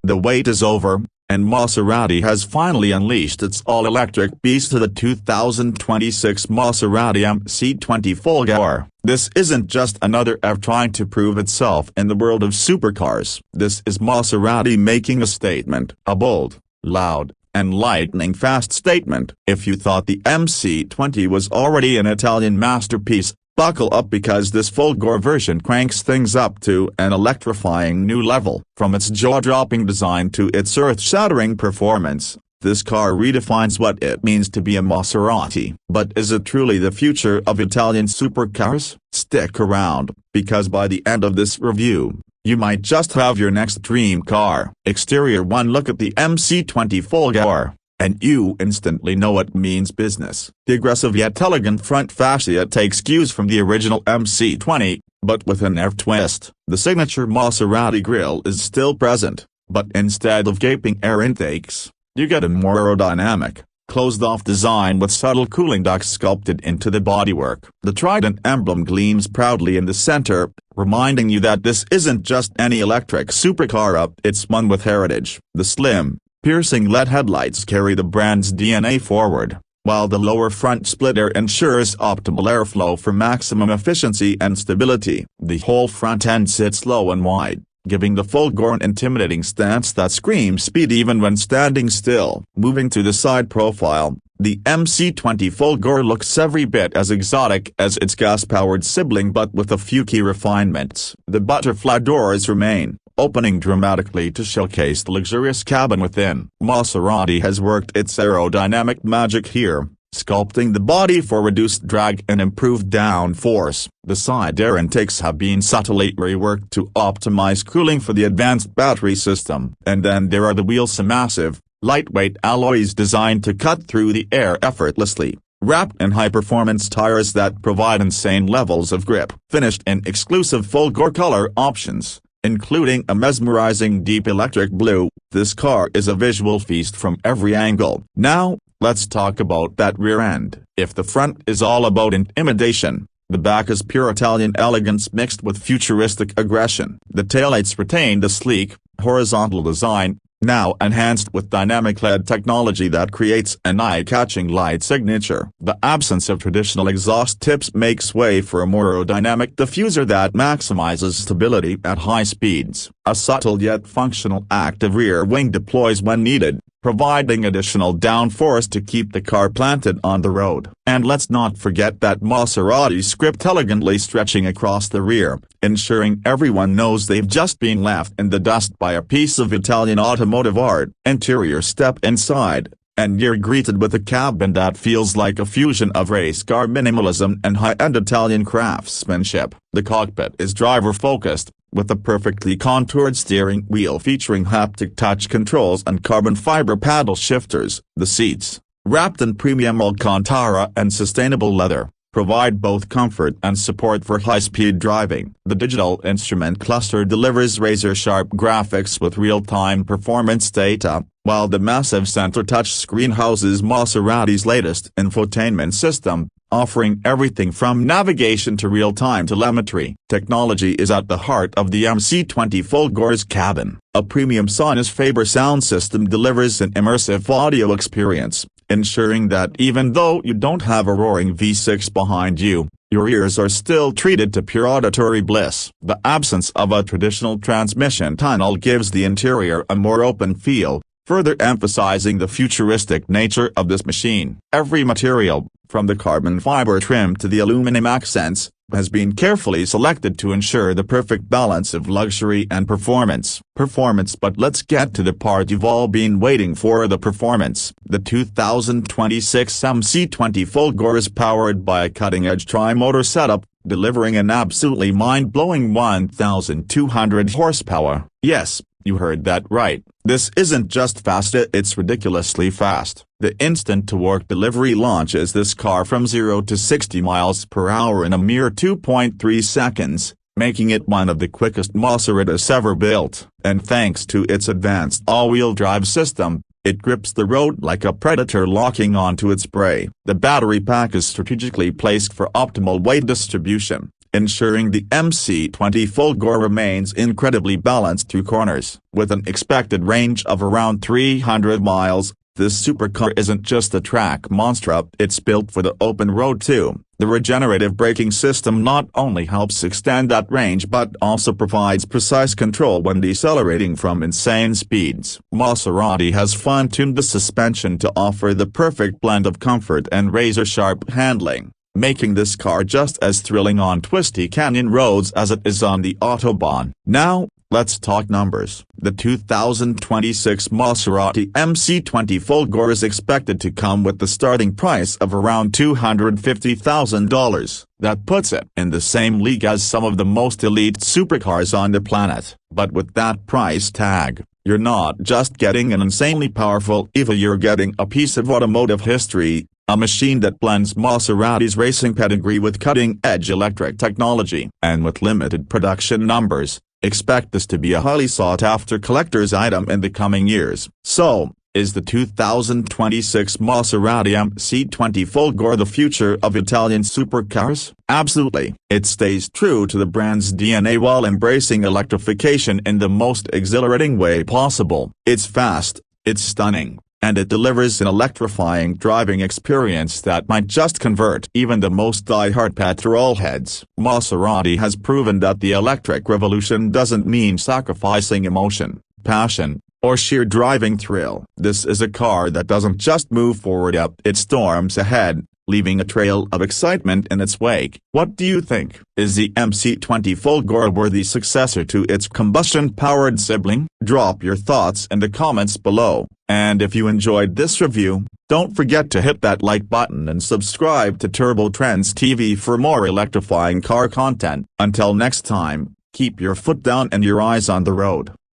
The wait is over, and Maserati has finally unleashed its all-electric beast to the 2026 Maserati MC20 Folgore. This isn't just another EV trying to prove itself in the world of supercars. This is Maserati making a statement, a bold, loud, and lightning-fast statement. If you thought the MC20 was already an Italian masterpiece, buckle up, because this Folgore version cranks things up to an electrifying new level. From its jaw-dropping design to its earth-shattering performance, this car redefines what it means to be a Maserati. But is it truly the future of Italian supercars? Stick around, because by the end of this review, you might just have your next dream car. Exterior: one look at the MC20 Folgore, and you instantly know it means business. The aggressive yet elegant front fascia takes cues from the original MC20, but with an EV twist. The signature Maserati grille is still present, but instead of gaping air intakes, you get a more aerodynamic, closed-off design with subtle cooling ducts sculpted into the bodywork. The Trident emblem gleams proudly in the center, reminding you that this isn't just any electric supercar, it's one with heritage. The slim, piercing LED headlights carry the brand's DNA forward, while the lower front splitter ensures optimal airflow for maximum efficiency and stability. The whole front end sits low and wide, giving the Folgore an intimidating stance that screams speed even when standing still. Moving to the side profile, the MC20 Folgore looks every bit as exotic as its gas-powered sibling, but with a few key refinements. The butterfly doors remain, opening dramatically to showcase the luxurious cabin within. Maserati has worked its aerodynamic magic here, sculpting the body for reduced drag and improved downforce. The side air intakes have been subtly reworked to optimize cooling for the advanced battery system. And then there are the wheels, massive, lightweight alloys designed to cut through the air effortlessly, wrapped in high-performance tires that provide insane levels of grip. Finished in exclusive Folgore color options, including a mesmerizing deep electric blue, this car is a visual feast from every angle. Now, let's talk about that rear end. If the front is all about intimidation, the back is pure Italian elegance mixed with futuristic aggression. The taillights retain the sleek, horizontal design, now enhanced with dynamic LED technology that creates an eye-catching light signature. The absence of traditional exhaust tips makes way for a more aerodynamic diffuser that maximizes stability at high speeds. A subtle yet functional active rear wing deploys when needed, providing additional downforce to keep the car planted on the road. And let's not forget that Maserati script elegantly stretching across the rear, ensuring everyone knows they've just been left in the dust by a piece of Italian automotive art. Interior: step inside, and you're greeted with a cabin that feels like a fusion of race car minimalism and high-end Italian craftsmanship. The cockpit is driver-focused, with a perfectly contoured steering wheel featuring haptic touch controls and carbon fiber paddle shifters. The seats, wrapped in premium Alcantara and sustainable leather, provide both comfort and support for high-speed driving. The digital instrument cluster delivers razor-sharp graphics with real-time performance data, while the massive center touchscreen houses Maserati's latest infotainment system, offering everything from navigation to real-time telemetry. Technology is at the heart of the MC20 Folgore's cabin. A premium Sonus Faber sound system delivers an immersive audio experience, ensuring that even though you don't have a roaring V6 behind you, your ears are still treated to pure auditory bliss. The absence of a traditional transmission tunnel gives the interior a more open feel, further emphasizing the futuristic nature of this machine. Every material, from the carbon fiber trim to the aluminum accents, has been carefully selected to ensure the perfect balance of luxury and performance. But let's get to the part you've all been waiting for: the performance. The 2026 MC20 Folgore is powered by a cutting-edge tri-motor setup, delivering an absolutely mind-blowing 1,200 horsepower. Yes, you heard that right. This isn't just fast, it's ridiculously fast. The instant-to-work delivery launches this car from 0 to 60 miles per hour in a mere 2.3 seconds, making it one of the quickest Maseratis ever built. And thanks to its advanced all-wheel drive system, it grips the road like a predator locking onto its prey. The battery pack is strategically placed for optimal weight distribution, ensuring the MC20 Folgore remains incredibly balanced through corners. With an expected range of around 300 miles, this supercar isn't just a track monster, it's built for the open road too. The regenerative braking system not only helps extend that range but also provides precise control when decelerating from insane speeds. Maserati has fine-tuned the suspension to offer the perfect blend of comfort and razor-sharp handling, making this car just as thrilling on twisty canyon roads as it is on the autobahn. Now, let's talk numbers. The 2026 Maserati MC20 Folgore is expected to come with the starting price of around $250,000. That puts it in the same league as some of the most elite supercars on the planet. But with that price tag, you're not just getting an insanely powerful EVA, you're getting a piece of automotive history, a machine that blends Maserati's racing pedigree with cutting-edge electric technology. And with limited production numbers, expect this to be a highly sought-after collector's item in the coming years. So, is the 2026 Maserati MC20 Folgore the future of Italian supercars? Absolutely. It stays true to the brand's DNA while embracing electrification in the most exhilarating way possible. It's fast, it's stunning, and it delivers an electrifying driving experience that might just convert even the most die-hard petrol heads. Maserati has proven that the electric revolution doesn't mean sacrificing emotion, passion, or sheer driving thrill. This is a car that doesn't just move forward, it storms ahead, leaving a trail of excitement in its wake. What do you think? Is the MC20 Folgore a worthy successor to its combustion-powered sibling? Drop your thoughts in the comments below, and if you enjoyed this review, don't forget to hit that like button and subscribe to Trendz TV for more electrifying car content. Until next time, keep your foot down and your eyes on the road.